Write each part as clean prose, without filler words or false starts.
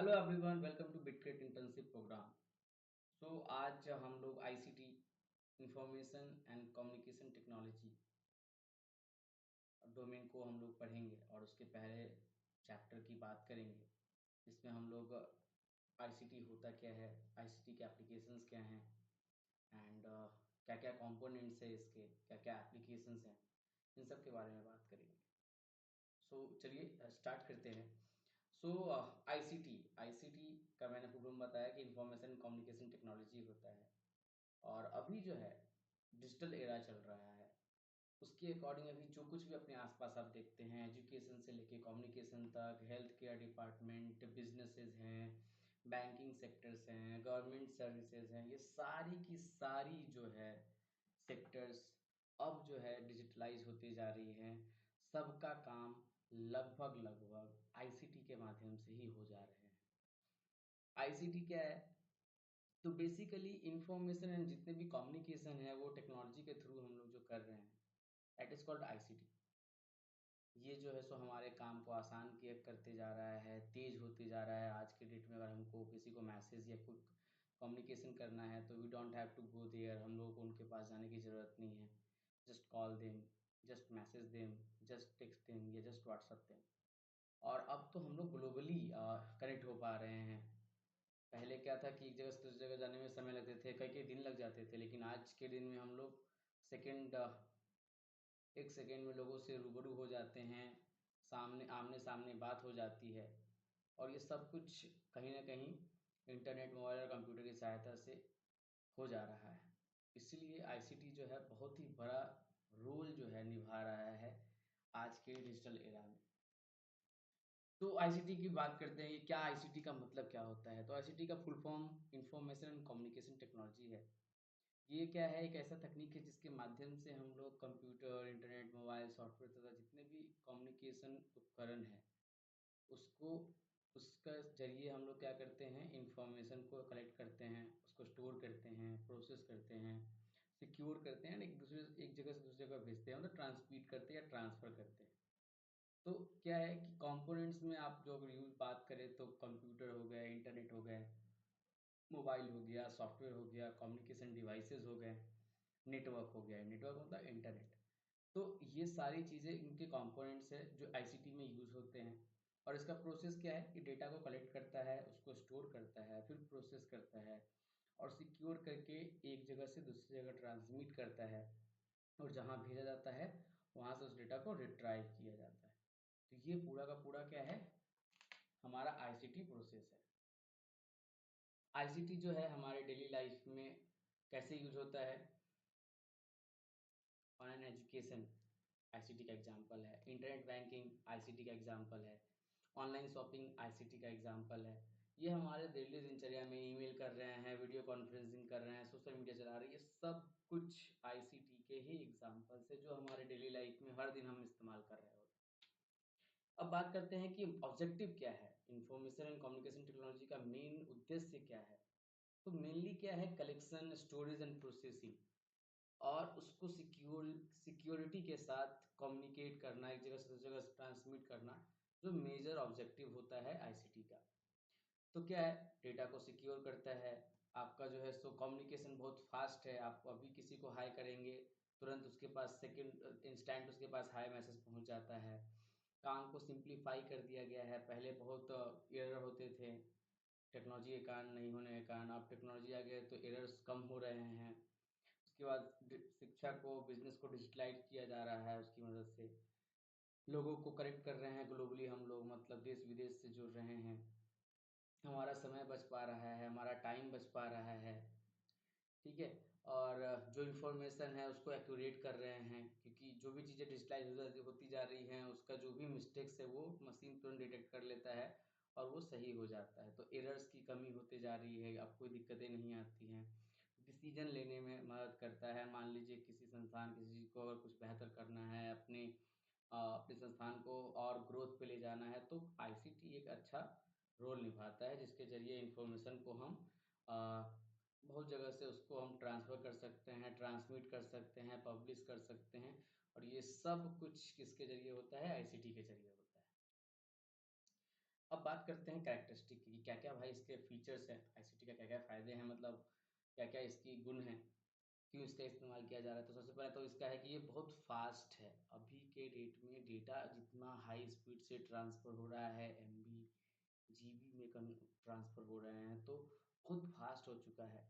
Hello everyone, welcome to Bitcrate internship program. आज हम लोग ICT information and communication technology domain को हम लोग पढ़ेंगे और उसके पहले चैप्टर की बात करेंगे। इसमें हम लोग आईसीटी होता क्या है, आईसीटी के एप्लीकेशंस क्या हैं एंड क्या क्या कंपोनेंट्स है, इसके क्या क्या एप्लीकेशंस हैं, इन सब के बारे में बात करेंगे। चलिए स्टार्ट करते हैं। आईसीटी आईसीटी का मैंने पूर्व में बताया कि इंफॉर्मेशन कम्युनिकेशन टेक्नोलॉजी होता है। और अभी जो है डिजिटल एरा चल रहा है, उसके अकॉर्डिंग अभी जो कुछ भी अपने आसपास आप देखते हैं, एजुकेशन से लेके कम्युनिकेशन तक, हेल्थ केयर डिपार्टमेंट, बिजनेसेस हैं, बैंकिंग सेक्टर्स हैं, गवर्नमेंट सर्विसेज हैं, ये सारी की सारी जो है सेक्टर्स अब जो है डिजिटलाइज होती जा रही हैं। सबका काम लगभग लगभग आईसीटी के माध्यम से ही हो जा रहे हैं। आईसीटी क्या है? तो बेसिकली इंफॉर्मेशन एंड जितने भी कम्युनिकेशन है वो टेक्नोलॉजी के थ्रू हम लोग जो कर रहे हैं, दैट इज कॉल्ड आईसीटी। ये जो है सो हमारे काम को आसान किया करते जा रहा है, तेज होते जा रहा है। आज के डेट में अगर हमको किसी को मैसेज या कोई कम्युनिकेशन करना है तो we don't have to go there, हम लोगों को उनके पास जाने की ज़रूरत नहीं है। Just call them, just message them, just text them या जस्ट व्हाट्सअप देम। और अब तो हम लोग ग्लोबली कनेक्ट हो पा रहे हैं। पहले क्या था कि एक जगह से दूसरी जगह जाने में समय लगते थे, कई कई दिन लग जाते थे, लेकिन आज के दिन में हम लोग सेकेंड एक सेकेंड में लोगों से रूबरू हो जाते हैं, सामने आमने सामने बात हो जाती है। और ये सब कुछ कहीं ना कहीं इंटरनेट, मोबाइल और कंप्यूटर की सहायता से हो जा रहा है। इसीलिए आईसीटी जो है बहुत ही बड़ा रोल जो है निभा रहा है आज के डिजिटल एरा में। तो आईसीटी की बात करते हैं, ये क्या आईसीटी का मतलब क्या होता है? तो आईसीटी का full form information and communication technology है। ये क्या है? एक ऐसा तकनीक है जिसके माध्यम से हम लोग कंप्यूटर, इंटरनेट, मोबाइल, सॉफ्टवेयर तथा जितने भी कम्युनिकेशन उपकरण हैं उसको उसका जरिए हम लोग क्या करते हैं, इंफॉर्मेशन को कलेक्ट करते हैं, उसको स्टोर करते हैं, प्रोसेस करते हैं, सिक्योर करते हैं, एक जगह से दूसरी जगह भेजते हैं, मतलब ट्रांसमिट करते हैं या ट्रांसफ़र करते हैं। तो क्या है कि कंपोनेंट्स में आप जो अगर यूज बात करें तो कंप्यूटर हो गया, इंटरनेट हो गए, मोबाइल हो गया, सॉफ्टवेयर हो गया, कम्युनिकेशन डिवाइसेस हो गए, नेटवर्क हो गया। नेटवर्क मतलब इंटरनेट। तो ये सारी चीज़ें इनके कंपोनेंट्स है जो आईसीटी में यूज होते हैं। और इसका प्रोसेस क्या है कि डेटा को कलेक्ट करता है, उसको स्टोर करता है, फिर प्रोसेस करता है और सिक्योर करके एक जगह से दूसरी जगह ट्रांसमिट करता है। और जहाँ भेजा जाता है वहाँ से उस डेटा को रिट्राइव किया जाता है। तो ये पूरा का पूरा क्या है, हमारा आईसीटी प्रोसेस है। आईसीटी जो है हमारे डेली लाइफ में कैसे यूज होता है? ऑनलाइन एजुकेशन आईसीटी का एग्जाम्पल है, इंटरनेट बैंकिंग आईसीटी का एग्जाम्पल है, ऑनलाइन शॉपिंग आईसीटी का एग्जाम्पल है। ये हमारे डेली दिनचर्या में ईमेल कर रहे हैं, वीडियो कॉन्फ्रेंसिंग कर रहे हैं, सोशल मीडिया चला रहे हैं, ये सब कुछ आईसीटी के ही एग्जाम्पल्स है जो हमारे डेली लाइफ में हर दिन हम इस्तेमाल कर रहे होते हैं। अब बात करते हैं कि ऑब्जेक्टिव क्या है, इंफॉर्मेशन एंड कम्युनिकेशन टेक्नोलॉजी का मेन उद्देश्य क्या है। तो मेनली क्या है, कलेक्शन, स्टोरेज एंड प्रोसेसिंग और उसको सिक्योरिटी के साथ कम्युनिकेट करना, एक जगह से दूसरी जगह ट्रांसमिट करना, जो मेजर ऑब्जेक्टिव होता है आईसीटी का। तो क्या है, डेटा को सिक्योर करता है। आपका जो है सो कम्युनिकेशन बहुत फास्ट है, आप अभी किसी को हाई करेंगे तुरंत उसके पास सेकंड इंस्टेंट उसके पास हाई मैसेज पहुंच जाता है। काम को सिंप्लीफाई कर दिया गया है, पहले बहुत एरर होते थे टेक्नोलॉजी के कारण, नहीं होने के कारण। अब टेक्नोलॉजी आ गया तो एरर्स कम हो रहे हैं। उसके बाद शिक्षा को, बिजनेस को डिजिटलाइज किया जा रहा है, उसकी मदद से लोगों को कनेक्ट कर रहे हैं ग्लोबली, हम लोग मतलब देश विदेश से जुड़ रहे हैं। हमारा समय बच पा रहा है, हमारा टाइम बच पा रहा है, ठीक है। और जो इन्फॉर्मेशन है उसको एक्यूरेट कर रहे हैं, क्योंकि जो भी चीज़ें डिजिटलाइज होती जा रही हैं उसका जो भी मिस्टेक्स है वो मशीन तुरंत डिटेक्ट कर लेता है और वो सही हो जाता है। तो एरर्स की कमी होती जा रही है, अब कोई दिक्कतें नहीं आती हैं। डिसीजन लेने में मदद करता है। मान लीजिए किसी संस्थान, किसी चीज़ को अगर कुछ बेहतर करना है, अपने संस्थान को और ग्रोथ पे ले जाना है, तो आईसीटी एक अच्छा रोल निभाता है, जिसके ज़रिए इन्फॉर्मेशन को हम अ, बहुत जगह से उसको हम ट्रांसफ़र कर सकते हैं, ट्रांसमिट कर सकते हैं, पब्लिश कर सकते हैं। और ये सब कुछ किसके ज़रिए होता है? आईसीटी के ज़रिए होता है। अब बात करते हैं कैरेक्टरिस्टिक की, क्या क्या भाई इसके फीचर्स हैं, आईसीटी का क्या क्या फ़ायदे हैं, मतलब क्या क्या इसकी गुण हैं, क्यों इसका इस्तेमाल किया जा रहा है। तो सबसे पहले तो इसका है कि ये बहुत फास्ट है। अभी के डेट में डेटा जितना हाई स्पीड से ट्रांसफ़र हो रहा है, एमबी जीबी में ट्रांसफ़र हो रहे हैं, तो बहुत फास्ट हो चुका है।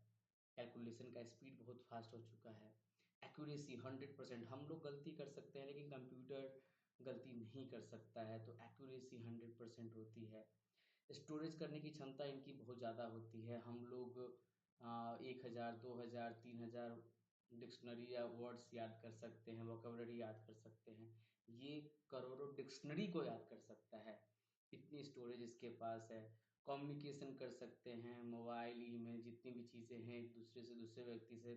कैलकुलेशन का स्पीड बहुत फास्ट हो चुका है। एक्यूरेसी 100%, हम लोग गलती कर सकते हैं लेकिन कंप्यूटर गलती नहीं कर सकता है, तो एक्यूरेसी 100% होती है। स्टोरेज करने की क्षमता इनकी बहुत ज़्यादा होती है। हम लोग 1000 2000 3000 डिक्शनरी या वर्ड्स याद कर सकते हैं, वोकेबलरी याद कर सकते हैं। ये करोड़ों डिक्शनरी को याद कर सकता है, इतनी स्टोरेज इसके पास है। कम्युनिकेशन कर सकते हैं, मोबाइल, ईमेल, जितनी भी चीज़ें हैं, एक दूसरे से दूसरे व्यक्ति से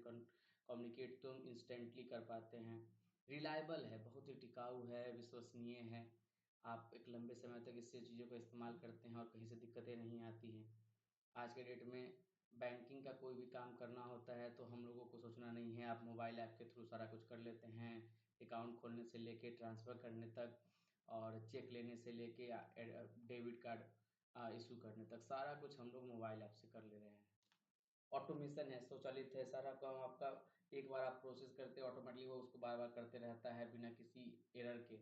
कम्युनिकेट तो इंस्टेंटली कर पाते हैं। रिलायबल है, बहुत ही टिकाऊ है, विश्वसनीय है। आप एक लंबे समय तक इससे चीज़ों का इस्तेमाल करते हैं और कहीं से दिक्कतें नहीं आती हैं। आज के डेट में बैंकिंग का कोई भी काम करना होता है तो हम लोगों को सोचना नहीं है, आप मोबाइल ऐप के थ्रू सारा कुछ कर लेते हैं। अकाउंट खोलने से लेके ट्रांसफ़र करने तक, और चेक लेने से लेके डेबिट कार्ड इशू करने तक, सारा कुछ हम लोग मोबाइल ऐप से कर ले रहे हैं। ऑटोमेशन है, स्वचालित है, सारा काम आपका एक बार आप प्रोसेस करते हैं, ऑटोमेटिकली वो उसको बार बार करते रहता है बिना किसी एरर के।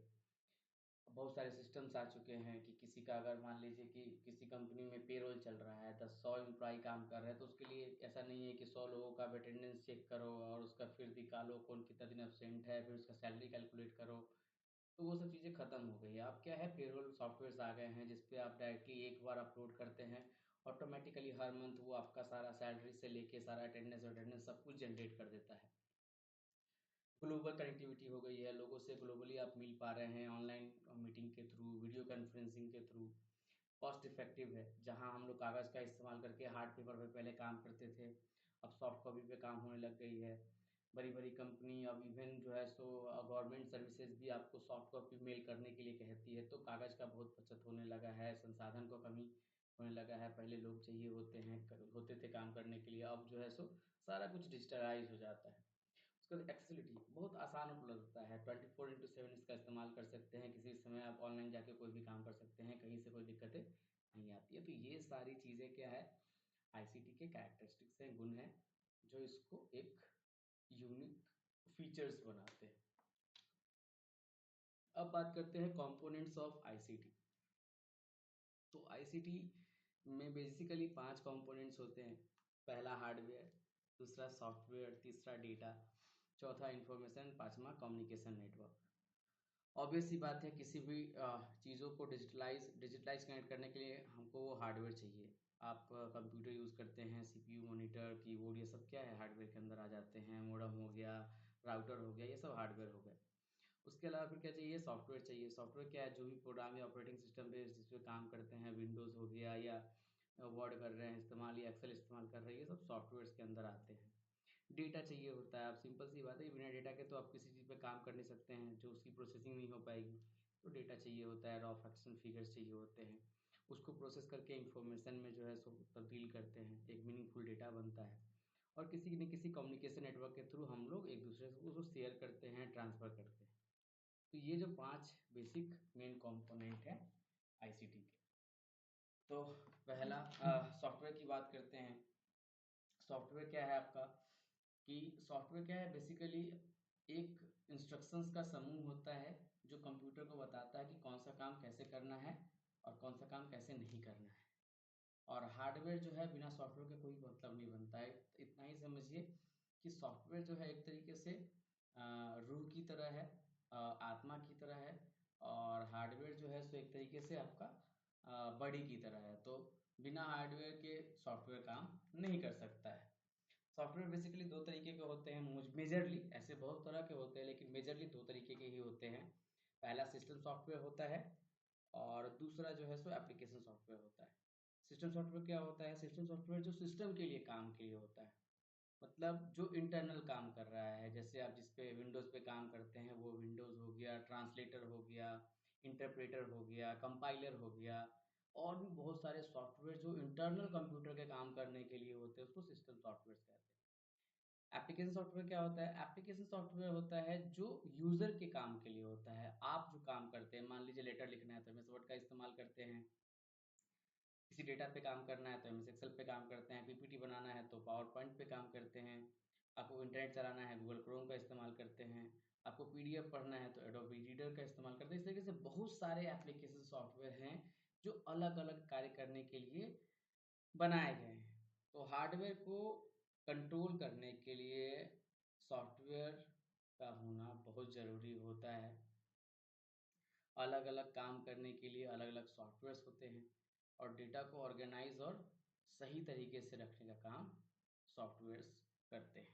बहुत सारे सिस्टम्स आ चुके हैं कि किसी का अगर मान लीजिए कि किसी कंपनी में पेरोल चल रहा है, 100 एम्प्लॉय काम कर रहे हैं, तो उसके लिए ऐसा नहीं है कि 100 लोगों का अटेंडेंस चेक करो और उसका फिर निकालो कौन कितना दिन एब्सेंट है, फिर उसका सैलरी कैलकुलेट करो। तो वो सब चीज़ें ख़त्म हो गई है। अब क्या है, पेरोल सॉफ्टवेयर्स आ गए हैं जिस पे आप डायरेक्टली एक बार अपलोड करते हैं, ऑटोमेटिकली हर मंथ वो आपका सारा सैलरी से लेके सारा अटेंडेंस अटेंडेंस सब कुछ जनरेट कर देता है। ग्लोबल कनेक्टिविटी हो गई है, लोगों से ग्लोबली आप मिल पा रहे हैं ऑनलाइन मीटिंग के थ्रू, वीडियो कॉन्फ्रेंसिंग के थ्रू। कॉस्ट इफ़ेक्टिव है, जहाँ हम लोग कागज़ का इस्तेमाल करके हार्ड पेपर पे पहले काम करते थे, अब सॉफ्ट कॉपी पे काम होने लग गई है। बड़ी-बड़ी कंपनी अब इवन जो है सो गवर्नमेंट सर्विसेज़ भी आपको सॉफ्ट कॉपी मेल करने के लिए कहती है, तो कागज़ का बहुत बचत होने लगा है, संसाधन को कमी होने लगा है। पहले लोग चाहिए होते थे काम करने के लिए, अब जो है सो सारा कुछ डिजिटलाइज़ हो जाता है। उसका एक्सेसिबिलिटी बहुत आसान उपलब्धता है, 24/7 इसका इस्तेमाल कर सकते हैं, किसी समय आप ऑनलाइन जाके कोई भी काम कर सकते हैं, कहीं से कोई दिक्कतें नहीं आती है। तो ये सारी चीज़ें क्या है, आईसीटी के कैरेक्टरिस्टिक्स हैं, गुण हैं, जो इसको एक यूनिक फीचर्स बनाते हैं। अब बात करते हैं कंपोनेंट्स ऑफ आईसीटी। तो आईसीटी में बेसिकली 5 कंपोनेंट्स होते हैं। पहला हार्डवेयर, दूसरा सॉफ्टवेयर, तीसरा डेटा, चौथा इंफॉर्मेशन, पांचवा कम्युनिकेशन नेटवर्क। ऑब्वियस सी बात है, किसी भी चीज़ों को डिजिटलाइज कनेक्ट करने के लिए हमको वो हार्डवेयर चाहिए। आप कंप्यूटर यूज़ करते हैं, सीपीयू, मॉनिटर, कीबोर्ड, ये सब क्या है, हार्डवेयर के अंदर आ जाते हैं। मॉडेम हो गया, राउटर हो गया, ये सब हार्डवेयर हो गए। उसके अलावा फिर क्या चाहिए, सॉफ्टवेयर चाहिए। सॉफ्टवेयर क्या है, जो भी प्रोग्राम या ऑपरेटिंग सिस्टम पे जिस पे काम करते हैं, विंडोज़ हो गया या वर्ड कर रहे हैं इस्तेमाल या एक्सेल इस्तेमाल कर रहे हैं, ये सब सॉफ्टवेयर्स के अंदर आते हैं। डेटा चाहिए होता है, अब सिंपल सी बात है, बिना डेटा के तो आप किसी चीज़ पे काम कर नहीं सकते हैं, जो उसकी प्रोसेसिंग नहीं हो पाएगी। तो डेटा चाहिए होता है, रॉ फैक्शन फिगर्स चाहिए होते हैं, उसको प्रोसेस करके इंफॉर्मेशन में जो है सो तब्दील करते हैं, एक मीनिंगफुल डेटा बनता है। और किसी न किसी कम्युनिकेशन नेटवर्क के थ्रू हम लोग एक दूसरे से उसको शेयर करते हैं, ट्रांसफ़र करते हैं। तो ये जो 5 बेसिक मेन कंपोनेंट हैं आईसीटी के। तो पहला सॉफ्टवेयर की बात करते हैं। सॉफ्टवेयर क्या है आपका, कि सॉफ्टवेयर क्या है, बेसिकली एक इंस्ट्रक्शंस का समूह होता है जो कंप्यूटर को बताता है कि कौन सा काम कैसे करना है और कौन सा काम कैसे नहीं करना है। और हार्डवेयर जो है, बिना सॉफ्टवेयर के कोई मतलब नहीं बनता है। इतना ही समझिए कि सॉफ्टवेयर जो है एक तरीके से रूह की तरह है, आत्मा की तरह है, और हार्डवेयर जो है सो एक तरीके से आपका बॉडी की तरह है। तो बिना हार्डवेयर के सॉफ्टवेयर काम नहीं कर सकता है। सॉफ्टवेयर बेसिकली 2 तरीके के होते हैं, मेजरली ऐसे बहुत तरह के होते हैं, लेकिन मेजरली 2 तरीके के ही होते हैं। पहला सिस्टम सॉफ्टवेयर होता है और दूसरा जो है सो एप्लीकेशन सॉफ्टवेयर होता है। सिस्टम सॉफ्टवेयर क्या होता है, सिस्टम सॉफ्टवेयर जो सिस्टम के लिए काम के लिए होता है, मतलब जो इंटरनल काम कर रहा है। जैसे आप जिस पे विंडोज़ पे काम करते हैं, वो विंडोज़ हो गया, ट्रांसलेटर हो गया, इंटरप्रेटर हो गया, कंपाइलर हो गया, और भी बहुत सारे सॉफ्टवेयर जो इंटरनल कंप्यूटर के काम करने के लिए होते हैं, उसको सिस्टम सॉफ्टवेयर कहते हैं। एप्लीकेशन सॉफ्टवेयर क्या होता है, एप्लीकेशन सॉफ्टवेयर होता है जो यूज़र के काम के लिए होता है। आप जो काम करते हैं, मान लीजिए लेटर लिखना है तो एमएस वर्ड का इस्तेमाल करते हैं, किसी डेटा पे काम करना है तो एमएस एक्सेल पे काम करते हैं, पीपीटी बनाना है तो पावर पॉइंट पे काम करते हैं, आपको इंटरनेट चलाना है गूगल क्रोम का इस्तेमाल करते हैं, आपको पीडीएफ पढ़ना है तो एडोबी रीडर का इस्तेमाल करते हैं। इस तरीके से बहुत सारे एप्लीकेशन सॉफ्टवेयर हैं जो अलग अलग कार्य करने के लिए बनाए गए हैं। तो हार्डवेयर को कंट्रोल करने के लिए सॉफ्टवेयर का होना बहुत ज़रूरी होता है। अलग अलग काम करने के लिए अलग अलग सॉफ्टवेयर्स होते हैं और डेटा को ऑर्गेनाइज और सही तरीके से रखने का काम सॉफ्टवेयर्स करते हैं।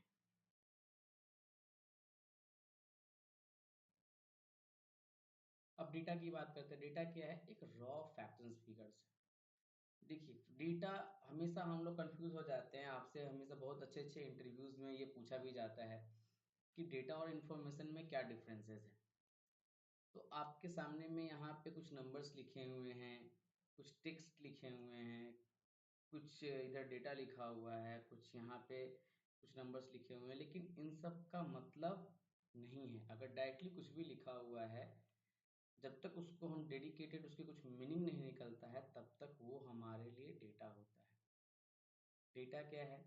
अब डेटा की बात करते हैं। डेटा क्या है? एक रॉ फैक्ट्स फिगर्स है। देखिए, डेटा हमेशा हम लोग कंफ्यूज हो जाते हैं। आपसे हमेशा बहुत अच्छे अच्छे इंटरव्यूज में ये पूछा भी जाता है कि डेटा और इन्फॉर्मेशन में क्या डिफरेंसेस है। तो आपके सामने में यहाँ पे कुछ नंबर्स लिखे हुए हैं, कुछ टेक्स्ट लिखे हुए हैं, कुछ इधर डेटा लिखा हुआ है, कुछ यहाँ पे कुछ नंबर्स लिखे हुए हैं, लेकिन इन सब का मतलब नहीं है। अगर डायरेक्टली कुछ भी लिखा हुआ है, जब तक उसको हम डेडिकेटेड उसके कुछ मीनिंग नहीं निकलता है, तब तक वो हमारे लिए डेटा होता है। डेटा क्या है?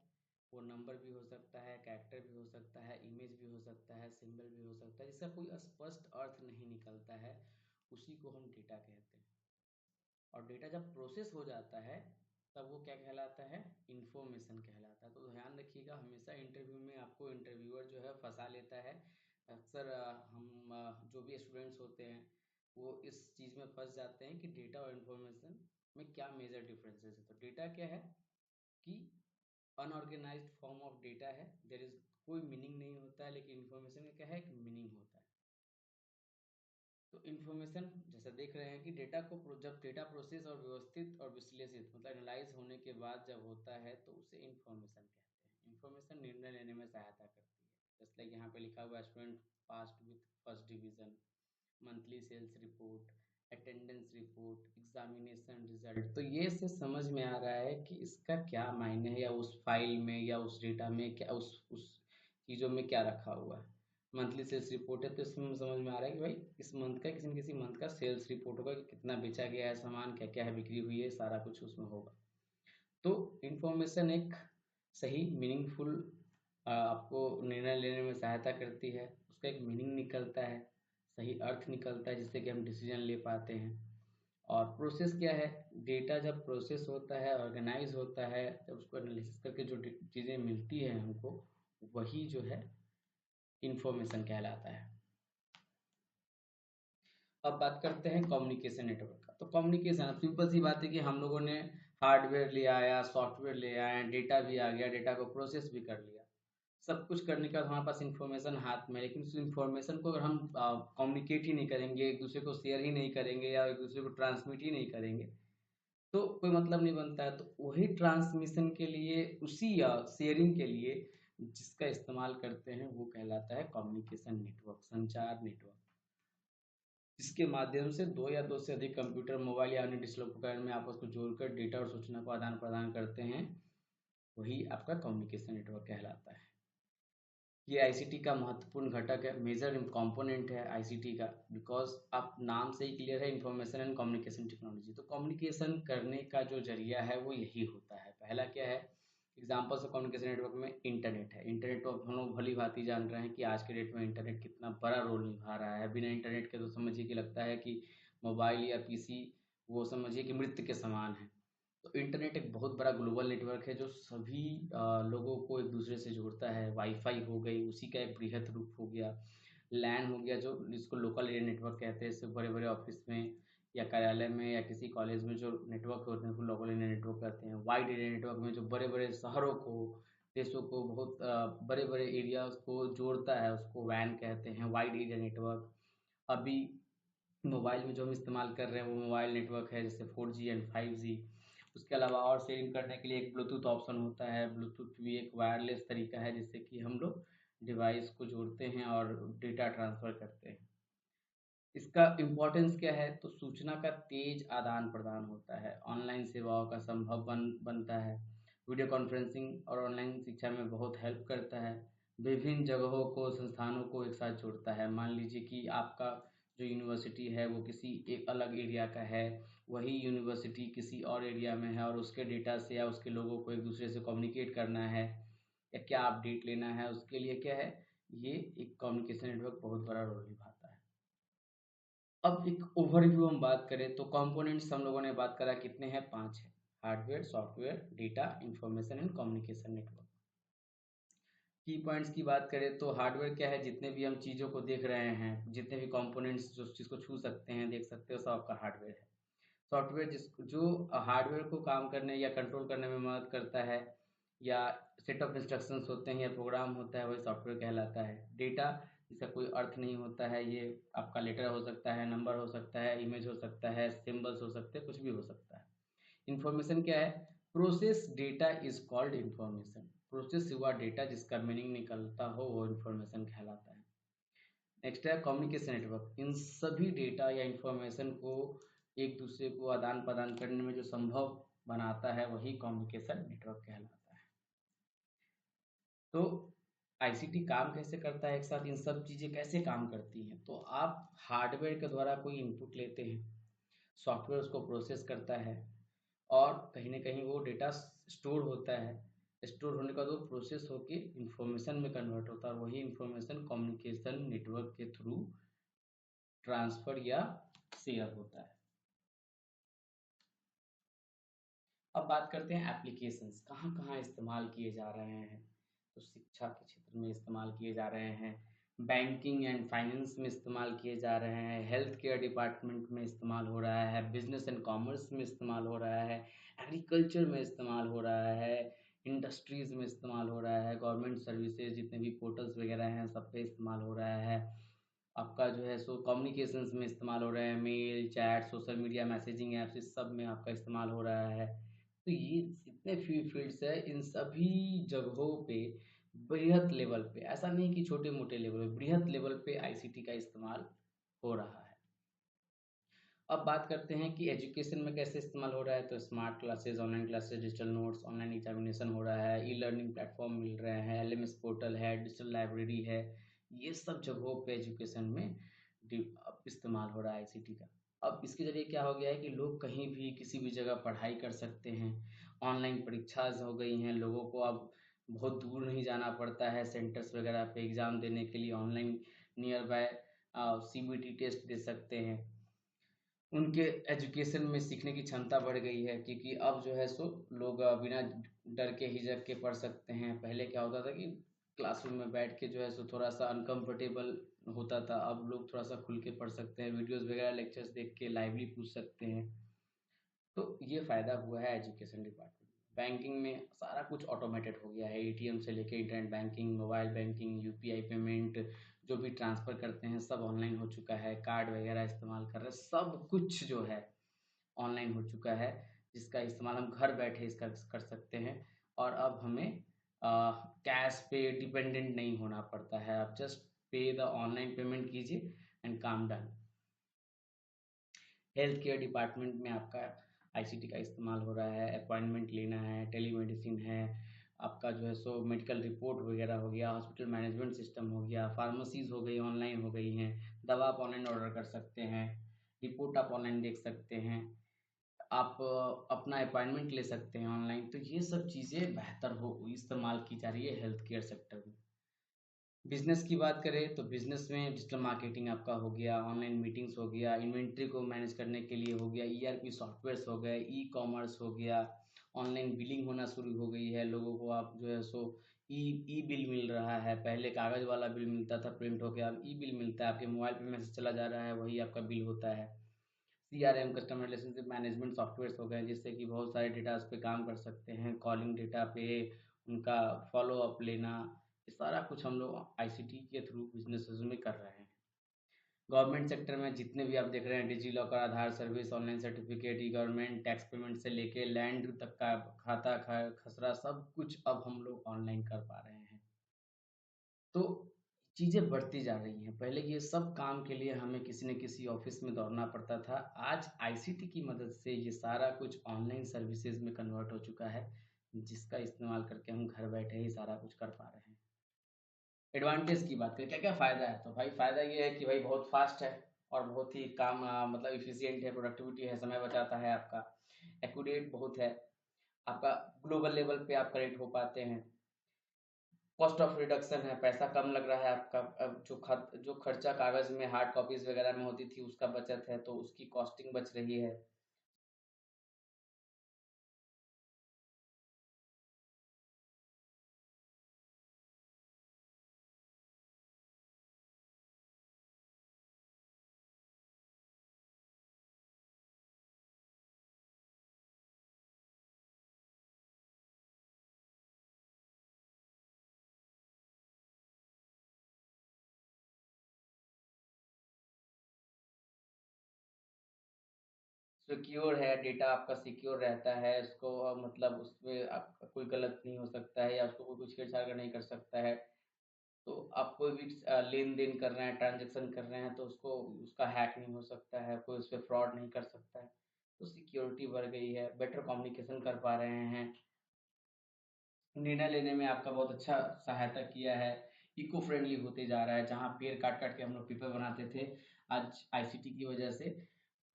वो नंबर भी हो सकता है, कैरेक्टर भी हो सकता है, इमेज भी हो सकता है, सिंबल भी हो सकता है, जिसका कोई स्पष्ट अर्थ नहीं निकलता है, उसी को हम डेटा कहते हैं। और डेटा जब प्रोसेस हो जाता है तब वो क्या कहलाता है? इन्फॉर्मेशन कहलाता है। तो ध्यान रखिएगा, हमेशा इंटरव्यू में आपको इंटरव्यूअर जो है फंसा लेता है। अक्सर हम जो भी स्टूडेंट्स होते हैं वो इस चीज़ में फंस जाते हैं कि डेटा और इन्फॉर्मेशन में क्या मेजर डिफरेंसेस है। तो डेटा क्या है कि अनऑर्गेनाइज्ड फॉर्म ऑफ डेटा है, देयर इज कोई मीनिंग नहीं होता है, लेकिन इन्फॉर्मेशन का क्या है? एक मीनिंग होता है। तो इन्फॉर्मेशन जैसा देख रहे हैं कि जब डेटा प्रोसेस और व्यवस्थित और विश्लेषित मतलब एनालाइज होने के बाद जब होता है तो उसे इन्फॉर्मेशन कहते हैं। इन्फॉर्मेशन निर्णय लेने में सहायता करती है। जैसे लाइक यहाँ पे लिखा हुआ student passed with first division, monthly sales report, attendance report, examination result. तो ये से समझ में आ रहा है कि इसका क्या मायने है, या उस फाइल में या उस डेटा में क्या उस चीज़ों में क्या रखा हुआ है। मंथली सेल्स रिपोर्ट है तो इसमें समझ में आ रहा है कि भाई इस मंथ का किसी न किसी मंथ का सेल्स रिपोर्ट होगा कि कितना बेचा गया है सामान, क्या क्या है बिक्री हुई है, सारा कुछ उसमें होगा। तो इन्फॉर्मेशन एक सही मीनिंगफुल आपको निर्णय लेने में सहायता करती है। उसका एक मीनिंग निकलता है, सही अर्थ निकलता है, जिससे कि हम डिसीजन ले पाते हैं। और प्रोसेस क्या है? डेटा जब प्रोसेस होता है, ऑर्गेनाइज होता है, जब उसको एनालिसिस करके जो चीज़ें मिलती हैं हमको, वही जो है इन्फॉर्मेशन कहलाता है। अब बात करते हैं कम्युनिकेशन नेटवर्क का। तो कम्युनिकेशन सिंपल सी बात है कि हम लोगों ने हार्डवेयर ले आया, सॉफ्टवेयर ले आया, डेटा भी आ गया, डेटा को प्रोसेस भी कर लिया, सब कुछ करने के बाद हमारे पास इन्फॉर्मेशन हाथ में है। लेकिन उस इन्फॉर्मेशन को अगर हम कम्युनिकेट ही नहीं करेंगे, एक दूसरे को शेयर ही नहीं करेंगे या एक दूसरे को ट्रांसमिट ही नहीं करेंगे, तो कोई मतलब नहीं बनता है। तो वही ट्रांसमिशन के लिए, उसी शेयरिंग के लिए जिसका इस्तेमाल करते हैं वो कहलाता है कम्युनिकेशन नेटवर्क, संचार नेटवर्क, जिसके माध्यम से दो या दो से अधिक कंप्यूटर, मोबाइल या अन्य डिजिटल उपकरण में आपस को जोड़कर डेटा और सूचना को आदान प्रदान करते हैं, वही आपका कम्युनिकेशन नेटवर्क कहलाता है। ये आईसीटी का महत्वपूर्ण घटक है, मेजर कंपोनेंट है आईसीटी का, बिकॉज आप नाम से ही क्लियर है, इंफॉर्मेशन एंड कम्युनिकेशन टेक्नोलॉजी। तो कम्युनिकेशन करने का जो जरिया है वो यही होता है। पहला क्या है? एग्जाम्पल्स ऑफ कम्युनिकेशन नेटवर्क में इंटरनेट है। इंटरनेट तो हम लोग भली भांति जान रहे हैं कि आज के डेट में इंटरनेट कितना बड़ा रोल निभा रहा है। बिना इंटरनेट के तो समझिए कि लगता है कि मोबाइल या पीसी वो समझिए कि मृत्यु के समान है। तो इंटरनेट एक बहुत बड़ा ग्लोबल नेटवर्क है जो सभी लोगों को एक दूसरे से जोड़ता है। वाईफाई हो गई, उसी का एक बृहद रूप हो गया। लैन हो गया, जो जिसको लोकल एरिया नेटवर्क कहते हैं। इससे बड़े बड़े ऑफिस में या कार्यालय में या किसी कॉलेज में जो नेटवर्क होते हैं उसको लोकल एरिया नेटवर्क कहते हैं। वाइड एरिया नेटवर्क में जो बड़े बड़े शहरों को, देशों को, बहुत बड़े बड़े एरिया को जोड़ता है, उसको वैन कहते हैं, वाइड एरिया नेटवर्क। अभी मोबाइल में जो हम इस्तेमाल कर रहे हैं वो मोबाइल नेटवर्क है, जैसे 4G एंड 5G। उसके अलावा और शेयरिंग करने के लिए एक ब्लूटूथ ऑप्शन होता है। ब्लूटूथ भी एक वायरलेस तरीका है जिससे कि हम लोग डिवाइस को जोड़ते हैं और डेटा ट्रांसफ़र करते हैं। इसका इम्पोर्टेंस क्या है? तो सूचना का तेज आदान प्रदान होता है, ऑनलाइन सेवाओं का संभव बनता है, वीडियो कॉन्फ्रेंसिंग और ऑनलाइन शिक्षा में बहुत हेल्प करता है, विभिन्न जगहों को, संस्थानों को एक साथ जोड़ता है। मान लीजिए कि आपका जो यूनिवर्सिटी है वो किसी एक अलग एरिया का है, वही यूनिवर्सिटी किसी और एरिया में है और उसके डेटा से या उसके लोगों को एक दूसरे से कम्युनिकेट करना है या क्या अपडेट लेना है, उसके लिए क्या है, ये एक कम्युनिकेशन नेटवर्क बहुत बड़ा रोल निभाता है। अब एक ओवरव्यू हम बात करें तो कंपोनेंट्स हम लोगों ने बात करा कितने हैं, 5 है। Hardware, software, data, information and communication network. की पॉइंट्स की बात करें तो हार्डवेयर क्या है, जितने भी हम चीज़ों को देख रहे हैं, जितने भी कंपोनेंट्स जो चीज़ को छू सकते हैं, देख सकते हो, सब आपका हार्डवेयर है। सॉफ्टवेयर जो हार्डवेयर को काम करने या कंट्रोल करने में मदद करता है, या सेट ऑफ इंस्ट्रक्शंस होते हैं या प्रोग्राम होता है, वही सॉफ्टवेयर कहलाता है। डेटा जिसका कोई अर्थ नहीं होता है, ये आपका लेटर हो सकता है, नंबर हो सकता है, इमेज हो सकता है, सिंबल्स हो सकते हैं, कुछ भी हो सकता है। इंफॉर्मेशन क्या है, process data is called information. Process हुआ डेटा जिसका मीनिंग निकलता हो वो इंफॉर्मेशन कहलाता है। नेक्स्ट है कम्युनिकेशन नेटवर्क। इन सभी डेटा या इंफॉर्मेशन को एक दूसरे को आदान प्रदान करने में जो संभव बनाता है वही कम्युनिकेशन नेटवर्क कहलाता है। तो आईसीटी काम कैसे करता है, एक साथ इन सब चीज़ें कैसे काम करती हैं, तो आप हार्डवेयर के द्वारा कोई इनपुट लेते हैं, सॉफ्टवेयर उसको प्रोसेस करता है और कहीं ना कहीं वो डेटा स्टोर होता है। स्टोर होने के बाद वो प्रोसेस होके इंफॉर्मेशन में कन्वर्ट होता है और वही इंफॉर्मेशन कम्युनिकेशन नेटवर्क के थ्रू ट्रांसफर या शेयर होता है। अब बात करते हैं एप्लीकेशंस कहाँ कहाँ इस्तेमाल किए जा रहे हैं। तो शिक्षा के क्षेत्र में इस्तेमाल किए जा रहे हैं, बैंकिंग एंड फाइनेंस में इस्तेमाल किए जा रहे हैं, हेल्थ केयर डिपार्टमेंट में इस्तेमाल हो रहा है, बिजनेस एंड कॉमर्स में इस्तेमाल हो रहा है, एग्रीकल्चर में इस्तेमाल हो रहा है, इंडस्ट्रीज़ में इस्तेमाल हो रहा है, गवर्नमेंट सर्विसेज जितने भी पोर्टल्स वगैरह हैं सब पे इस्तेमाल हो रहा है। आपका जो है सो कम्युनिकेशंस में इस्तेमाल हो रहा है, mail, chat, social media, messaging apps, इस सब में आपका इस्तेमाल हो रहा है। तो ये जितने फील्ड्स है इन सभी जगहों पे बृहत लेवल पे, ऐसा नहीं कि छोटे मोटे लेवल पे, बृहत लेवल पे आईसीटी का इस्तेमाल हो रहा है। अब बात करते हैं कि एजुकेशन में कैसे इस्तेमाल हो रहा है। तो smart classes, online classes, digital notes, online examination हो रहा है, ई लर्निंग प्लेटफॉर्म मिल रहे हैं, एलएमएस पोर्टल है, डिजिटल लाइब्रेरी है, ये सब जगहों पे एजुकेशन में अब इस्तेमाल हो रहा है आईसीटी का। अब इसके ज़रिए क्या हो गया है कि लोग कहीं भी किसी भी जगह पढ़ाई कर सकते हैं। ऑनलाइन परीक्षाज हो गई हैं, लोगों को अब बहुत दूर नहीं जाना पड़ता है सेंटर्स वगैरह पे एग्ज़ाम देने के लिए। Online nearby CBT test दे सकते हैं। उनके एजुकेशन में सीखने की क्षमता बढ़ गई है, क्योंकि अब जो है सो लोग बिना डर के हिचक के पढ़ सकते हैं। पहले क्या होता था कि क्लासरूम में बैठ के जो है सो थोड़ा सा अनकंफर्टेबल होता था, अब लोग थोड़ा सा खुल के पढ़ सकते हैं, वीडियोस वगैरह लेक्चर्स देख के लाइवली पूछ सकते हैं। तो ये फ़ायदा हुआ है एजुकेशन डिपार्टमेंट। बैंकिंग में सारा कुछ ऑटोमेटेड हो गया है, एटीएम से लेके internet banking, mobile banking, UPI payment, जो भी ट्रांसफ़र करते हैं सब ऑनलाइन हो चुका है, कार्ड वगैरह इस्तेमाल कर रहे हैं, सब कुछ जो है ऑनलाइन हो चुका है, जिसका इस्तेमाल हम घर बैठे इसका कर सकते हैं। और अब हमें कैश पे डिपेंडेंट नहीं होना पड़ता है, आप जस्ट पे द ऑनलाइन पेमेंट कीजिए एंड काम डन। हेल्थ केयर डिपार्टमेंट में आपका आईसीटी का इस्तेमाल हो रहा है, अपॉइंटमेंट लेना है, टेलीमेडिसिन है, आपका जो है सो मेडिकल रिपोर्ट वगैरह हो गया, हॉस्पिटल मैनेजमेंट सिस्टम हो गया, फार्मेसीज़ हो गई, ऑनलाइन हो गई हैं, दवा आप ऑनलाइन ऑर्डर कर सकते हैं, रिपोर्ट आप ऑनलाइन देख सकते हैं, आप अपना अपॉइंटमेंट ले सकते हैं ऑनलाइन। तो ये सब चीज़ें बेहतर हो इस्तेमाल की जा रही है हेल्थ केयर सेक्टर में। बिजनेस की बात करें तो बिजनेस में डिजिटल मार्केटिंग आपका हो गया, ऑनलाइन मीटिंग्स हो गया, इन्वेंट्री को मैनेज करने के लिए हो गया, ईआरपी सॉफ्टवेयर्स हो गए, ई कॉमर्स हो गया, ऑनलाइन बिलिंग होना शुरू हो गई है, लोगों को आप जो है सो ई ई बिल मिल रहा है। पहले कागज़ वाला बिल मिलता था प्रिंट होके, अब ई बिल मिलता है, आपके मोबाइल पे मैसेज चला जा रहा है, वही आपका बिल होता है। CRM, customer relationship management softwares हो गए, जिससे कि बहुत सारे डेटा उस पे काम कर सकते हैं, कॉलिंग डेटा पे उनका फॉलो अप लेना, ये सारा कुछ हम लोग आईसीटी के थ्रू बिजनेसेस में कर रहे हैं। गवर्नमेंट सेक्टर में जितने भी आप देख रहे हैं, डिजी लॉकर, आधार सर्विस, ऑनलाइन सर्टिफिकेट, ई गवर्नमेंट, टैक्स पेमेंट से लेके लैंड तक का खाता खसरा, सब कुछ अब हम लोग ऑनलाइन कर पा रहे हैं। तो चीज़ें बढ़ती जा रही हैं। पहले ये सब काम के लिए हमें किसी न किसी ऑफिस में दौड़ना पड़ता था, आज आईसीटी की मदद से ये सारा कुछ ऑनलाइन सर्विसेज में कन्वर्ट हो चुका है, जिसका इस्तेमाल करके हम घर बैठे ही सारा कुछ कर पा रहे हैं। एडवांटेज की बात करें क्या क्या फ़ायदा है, तो भाई फ़ायदा ये है कि भाई बहुत फास्ट है, और बहुत ही काम मतलब इफिशियंट है, प्रोडक्टिविटी है, समय बचाता है आपका, एक्यूरेट बहुत है, आपका ग्लोबल लेवल पे आप कनेक्ट हो पाते हैं, कॉस्ट ऑफ रिडक्शन है, पैसा कम लग रहा है आपका, अब जो खर्चा कागज में हार्ड कॉपीज वगैरह में होती थी उसका बचत है, तो उसकी कॉस्टिंग बच रही है। सिक्योर है, डेटा आपका सिक्योर रहता है, उसको मतलब उसमें आपका कोई गलत नहीं हो सकता है या उसको कोई कुछ छेड़छाड़ नहीं कर सकता है। तो आप कोई भी लेन देन कर रहे हैं, ट्रांजेक्शन कर रहे हैं, तो उसको उसका हैक नहीं हो सकता है, कोई उस पर फ्रॉड नहीं कर सकता है। तो सिक्योरिटी बढ़ गई है, बेटर कम्युनिकेशन कर पा रहे हैं, निर्णय लेने में आपका बहुत अच्छा सहायता किया है, इको फ्रेंडली होते जा रहा है। जहाँ पेड़ काट काट के हम लोग पेपर बनाते थे, आज आईसीटी की वजह से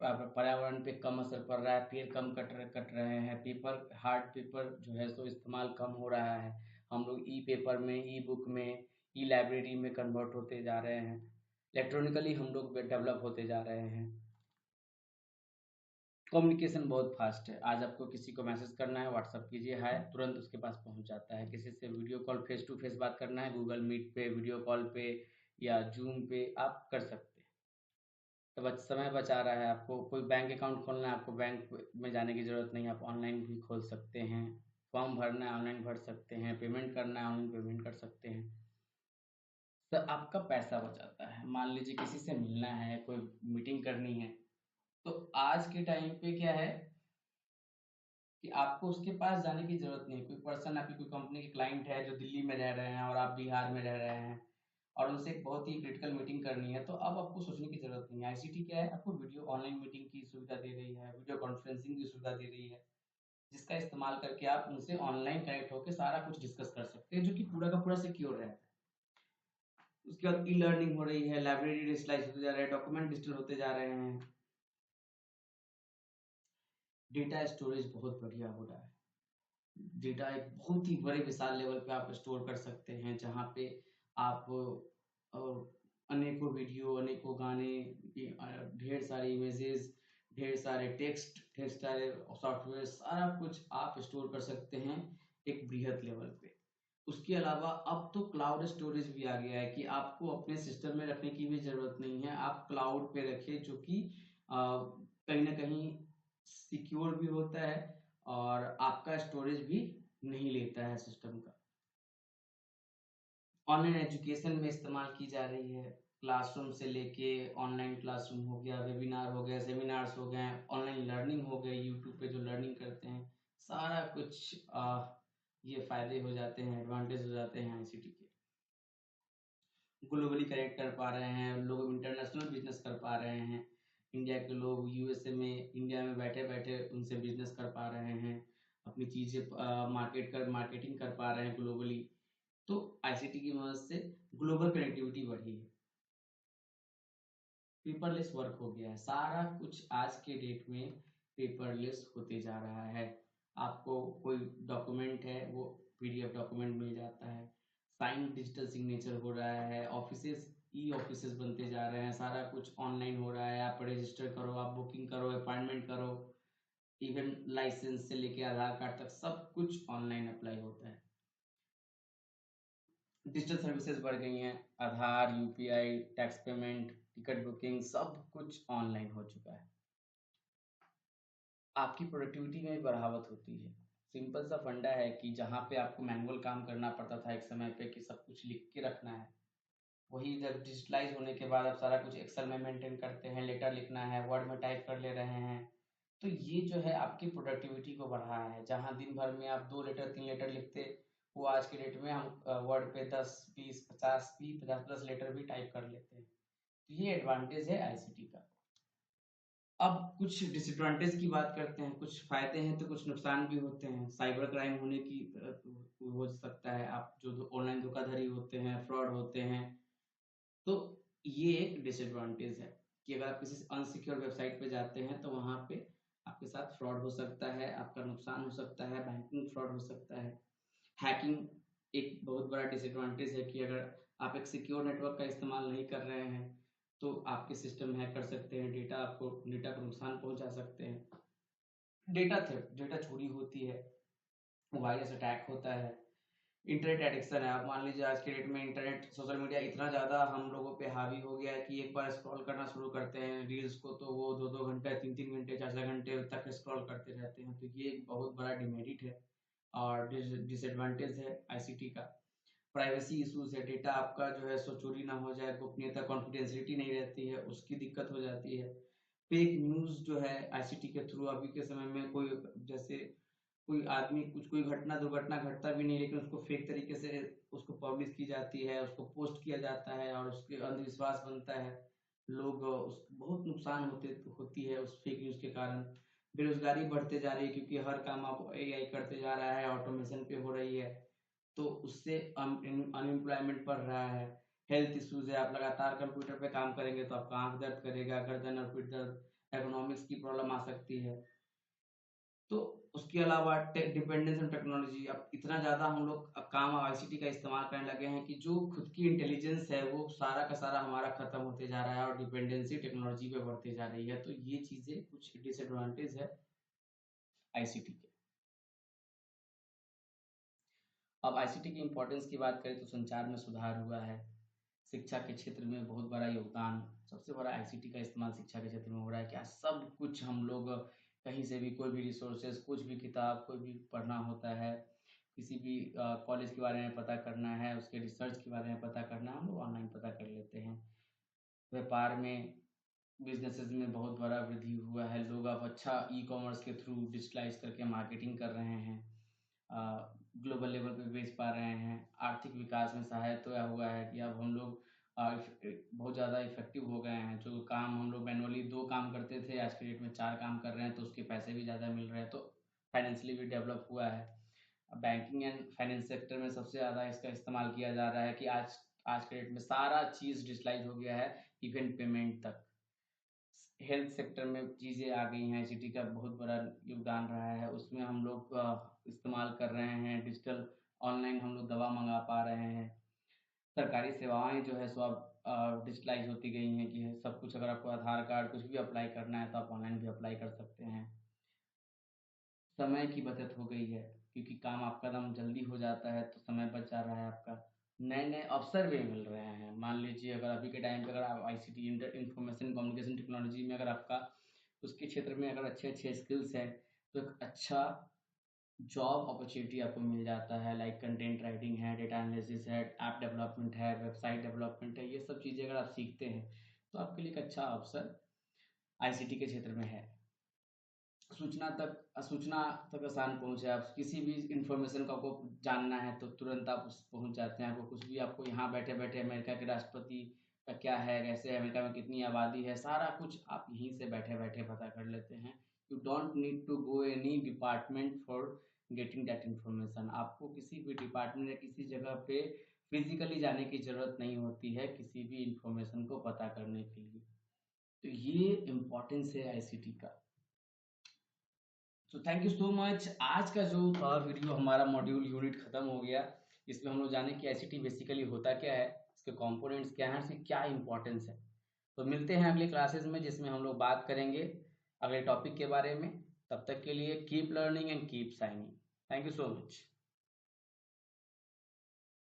पर्यावरण पे कम असर पड़ रहा है, पेड़ कम कट रहे हैं, पेपर हार्ड पेपर जो है सो इस्तेमाल कम हो रहा है, हम लोग ई पेपर में, ई बुक में, ई लाइब्रेरी में कन्वर्ट होते जा रहे हैं, इलेक्ट्रॉनिकली हम लोग डेवलप होते जा रहे हैं। कम्युनिकेशन बहुत फास्ट है, आज आपको किसी को मैसेज करना है, व्हाट्सअप कीजिए हाय, तुरंत उसके पास पहुंच जाता है। किसी से video call face to face बात करना है, गूगल मीट पे, वीडियो कॉल पे या जूम पे आप कर सकते हैं। तो समय बचा रहा है आपको। कोई बैंक अकाउंट खोलना है, आपको बैंक में जाने की ज़रूरत नहीं, आप ऑनलाइन भी खोल सकते हैं। फॉर्म भरना है, ऑनलाइन भर सकते हैं, पेमेंट करना है, ऑनलाइन पेमेंट कर सकते हैं। तो आपका पैसा बचाता है। मान लीजिए किसी से मिलना है, कोई मीटिंग करनी है, तो आज के टाइम पे क्या है कि आपको उसके पास जाने की ज़रूरत नहीं है। कोई पर्सन, आपकी कोई कंपनी के क्लाइंट है जो दिल्ली में रह रहे हैं और आप बिहार में रह रहे हैं और उनसे एक बहुत ही क्रिटिकल मीटिंग करनी है, तो अब आपको सोचने की ज़रूरत नहीं है। आईसीटी क्या है, आपको वीडियो ऑनलाइन मीटिंग की सुविधा दे रही है, वीडियो कॉन्फ्रेंसिंग की सुविधा दे रही है, जिसका इस्तेमाल करके आप उनसे ऑनलाइन कनेक्ट होकर सारा कुछ डिस्कस कर सकते हैं, जो कि पूरा का पूरा सिक्योर रहता है। उसके बाद ई लर्निंग हो रही है, लाइब्रेरी डिजिटलाइज होते जा रहे हैं, डॉक्यूमेंट डिजिटल होते जा रहे हैं, डेटा स्टोरेज बहुत बढ़िया हो रहा है। डेटा एक बहुत ही बड़े विशाल लेवल पे आप स्टोर कर सकते हैं, जहाँ पे आप अ, अनेकों वीडियो, अनेकों गाने, ढेर सारी इमेजेस, ढेर सारे टेक्स्ट, ढेर सारे सॉफ्टवेयर, सारा कुछ आप स्टोर कर सकते हैं एक बृहद लेवल पे। उसके अलावा अब तो क्लाउड स्टोरेज भी आ गया है कि आपको अपने सिस्टम में रखने की भी ज़रूरत नहीं है, आप क्लाउड पे रखिए, जो कि कहीं न कहीं सिक्योर भी होता है और आपका स्टोरेज भी नहीं लेता है सिस्टम का। ऑनलाइन एजुकेशन में इस्तेमाल की जा रही है, क्लासरूम से लेके ऑनलाइन क्लासरूम हो गया, वेबिनार हो गया, सेमिनार्स हो गए, ऑनलाइन लर्निंग हो गई, यूट्यूब पे जो लर्निंग करते हैं, सारा कुछ ये फ़ायदे हो जाते हैं, एडवांटेज हो जाते हैं आईसीटी के। ग्लोबली कनेक्ट कर पा रहे हैं, लोग इंटरनेशनल बिज़नेस कर पा रहे हैं। इंडिया के लोग यूएसए में, इंडिया में बैठे-बैठे उनसे बिज़नेस कर पा रहे हैं, अपनी चीज़ें मार्केटिंग कर पा रहे हैं ग्लोबली। तो आईसीटी की मदद से ग्लोबल कनेक्टिविटी बढ़ी है, पेपरलेस वर्क हो गया है, सारा कुछ आज के डेट में पेपरलेस होते जा रहा है। आपको कोई डॉक्यूमेंट है वो पीडीएफ डॉक्यूमेंट मिल जाता है, साइन डिजिटल सिग्नेचर हो रहा है, ऑफिसेस ई ऑफिसेस बनते जा रहे हैं, सारा कुछ ऑनलाइन हो रहा है, आप रजिस्टर करो, आप बुकिंग करो, अपॉइंटमेंट करो, इवन लाइसेंस से लेके आधार कार्ड तक सब कुछ ऑनलाइन अप्लाई होता है। डिजिटल सर्विसेज बढ़ गई हैं, Aadhaar, UPI, tax payment, ticket booking, सब कुछ ऑनलाइन हो चुका है। आपकी प्रोडक्टिविटी में भी बढ़ावत होती है। सिंपल सा फंडा है कि जहाँ पे आपको मैनुअल काम करना पड़ता था एक समय पे कि सब कुछ लिख के रखना है, वही जब डिजिटलाइज होने के बाद आप सारा कुछ एक्सेल में मेंटेन करते हैं, लेटर लिखना है वर्ड में टाइप कर ले रहे हैं, तो ये जो है आपकी प्रोडक्टिविटी को बढ़ाया है। जहाँ दिन भर में आप 2 लेटर 3 लेटर लिखते, वो आज के डेट में हम वर्ड पे 10 20 50 भी 50+ लेटर भी टाइप कर लेते हैं। तो ये एडवांटेज है आईसीटी का। अब कुछ डिसएडवांटेज की बात करते हैं, कुछ फायदे हैं तो कुछ नुकसान भी होते हैं। साइबर क्राइम होने की हो सकता है, आप जो ऑनलाइन धोखाधड़ी होते हैं, फ्रॉड होते हैं, तो ये एक डिसएडवांटेज है कि अगर आप किसी अनसिक्योर वेबसाइट पे जाते हैं तो वहाँ पे आपके साथ फ्रॉड हो सकता है, आपका नुकसान हो सकता है, बैंकिंग फ्रॉड हो सकता है। हैकिंग एक बहुत बड़ा डिसएडवांटेज है कि अगर आप एक सिक्योर नेटवर्क का इस्तेमाल नहीं कर रहे हैं तो आपके सिस्टम हैक कर सकते हैं, डेटा को नुकसान पहुंचा सकते हैं। डेटा थेफ्ट, डेटा चोरी होती है, वायरस अटैक होता है, इंटरनेट एडिक्शन है। आप मान लीजिए आज के डेट में इंटरनेट, सोशल मीडिया इतना ज़्यादा हम लोगों पे हावी हो गया है कि एक बार स्क्रॉल करना शुरू करते हैं रील्स को तो वो 2-2 घंटे, 3-3 घंटे, 4-4 घंटे तक स्क्रॉल करते रहते हैं। तो ये एक बहुत बड़ा डिमेरिट है और डिसएडवांटेज है आईसीटी का। प्राइवेसी इश्यूज है, डेटा आपका जो है सो चोरी ना हो जाए, गोपनीयता, कॉन्फिडेंशियलिटी नहीं रहती है, उसकी दिक्कत हो जाती है। फेक न्यूज़ जो है आईसीटी के थ्रू अभी के समय में कोई, जैसे कोई आदमी कोई दुर्घटना घटता भी नहीं लेकिन उसको फेक तरीके से उसको पब्लिश की जाती है, उसको पोस्ट किया जाता है और उसके अंधविश्वास बनता है। लोग बहुत नुकसान होती है उस फेक न्यूज़ के कारण। बेरोजगारी बढ़ते जा रही है क्योंकि हर काम अब एआई करते जा रहा है, ऑटोमेशन पे हो रही है, तो उससे अनएम्प्लॉयमेंट बढ़ रहा है। हेल्थ इश्यूज है, आप लगातार कंप्यूटर पे काम करेंगे तो आपका आंख दर्द करेगा, गर्दन और पीठ दर्द, इकोनॉमिक्स की प्रॉब्लम आ सकती है। तो उसके अलावा डिपेंडेंस ऑन टेक्नोलॉजी, अब इतना ज़्यादा हम लोग अब काम आईसीटी का इस्तेमाल करने लगे हैं कि जो खुद की इंटेलिजेंस है वो सारा का सारा हमारा खत्म होते जा रहा है और डिपेंडेंसी टेक्नोलॉजी पे बढ़ती जा रही है। तो ये चीज़ें कुछ डिसएडवांटेज है आईसीटी के। अब आईसीटी की इम्पोर्टेंस की बात करें तो संचार में सुधार हुआ है, शिक्षा के क्षेत्र में बहुत बड़ा योगदान, सबसे बड़ा आईसीटी का इस्तेमाल शिक्षा के क्षेत्र में हो रहा है। क्या सब कुछ हम लोग कहीं से भी कोई भी रिसोर्सेज, कुछ भी किताब, कोई भी पढ़ना होता है, किसी भी कॉलेज के बारे में पता करना है, उसके रिसर्च के बारे में पता करना है, हम लोग ऑनलाइन पता कर लेते हैं। व्यापार में, बिजनेसेस में बहुत बड़ा वृद्धि हुआ है, लोग अब अच्छा ई कॉमर्स के थ्रू डिजिटलाइज करके मार्केटिंग कर रहे हैं, ग्लोबल लेवल पे बेच पा रहे हैं। आर्थिक विकास में सहायता हुआ है कि अब हम लोग बहुत ज़्यादा इफेक्टिव हो गए हैं। जो काम हम लोग मैनुअली 2 काम करते थे, आज के डेट में 4 काम कर रहे हैं, तो उसके पैसे भी ज़्यादा मिल रहे हैं, तो फाइनेंशियली भी डेवलप हुआ है। बैंकिंग एंड फाइनेंस सेक्टर में सबसे ज़्यादा इसका इस्तेमाल किया जा रहा है कि आज के डेट में सारा चीज़ डिजिटलाइज हो गया है, इवन पेमेंट तक। हेल्थ सेक्टर में चीज़ें आ गई हैं, आईसीटी का बहुत बड़ा योगदान रहा है, उसमें हम लोग इस्तेमाल कर रहे हैं डिजिटल, ऑनलाइन हम लोग दवा मंगा पा रहे हैं। सरकारी सेवाएं जो है सो अब डिजिटलाइज होती गई हैं कि सब कुछ, अगर आपको आधार कार्ड कुछ भी अप्लाई करना है तो आप ऑनलाइन भी अप्लाई कर सकते हैं। समय की बचत हो गई है क्योंकि काम आपका एकदम जल्दी हो जाता है, तो समय बच जा रहा है आपका। नए नए अवसर भी मिल रहे हैं। मान लीजिए अगर अभी के टाइम पे अगर आप आईसीटी, इंफॉर्मेशन कम्युनिकेशन टेक्नोलॉजी में अगर आपका उसके क्षेत्र में अगर अच्छे अच्छे स्किल्स हैं तो एक अच्छा जॉब अपॉर्चुनिटी आपको मिल जाता है। लाइक कंटेंट राइटिंग है, डेटा एनालिसिस है, ऐप डेवलपमेंट है, वेबसाइट डेवलपमेंट है, ये सब चीज़ें अगर आप सीखते हैं तो आपके लिए एक अच्छा अवसर आईसीटी के क्षेत्र में है। सूचना तक आसान पहुँच है। आप किसी भी इंफॉर्मेशन को आपको जानना है तो तुरंत आप उस पहुँच जाते हैं। आपको कुछ भी, आपको यहाँ बैठे बैठे अमेरिका के राष्ट्रपति का क्या है, कैसे है, अमेरिका में कितनी आबादी है, सारा कुछ आप यहीं से बैठे बैठे पता कर लेते हैं। You don't need to go any department for getting that information. आपको किसी भी डिपार्टमेंट या किसी जगह पे फिजिकली जाने की ज़रूरत नहीं होती है किसी भी इंफॉर्मेशन को पता करने के लिए। तो ये इम्पोर्टेंस है आईसीटी का। तो थैंक यू सो मच। आज का जो वीडियो हमारा मॉड्यूल यूनिट खत्म हो गया। इसमें हम लोग जाने कि आईसीटी बेसिकली होता क्या है, इसके कंपोनेंट्स क्या हैं, इसकी क्या इंपॉर्टेंस है। तो मिलते हैं अगले क्लासेस में जिसमें हम लोग बात करेंगे अगले टॉपिक के बारे में। तब तक के लिए keep learning and keep signing. Thank you so much.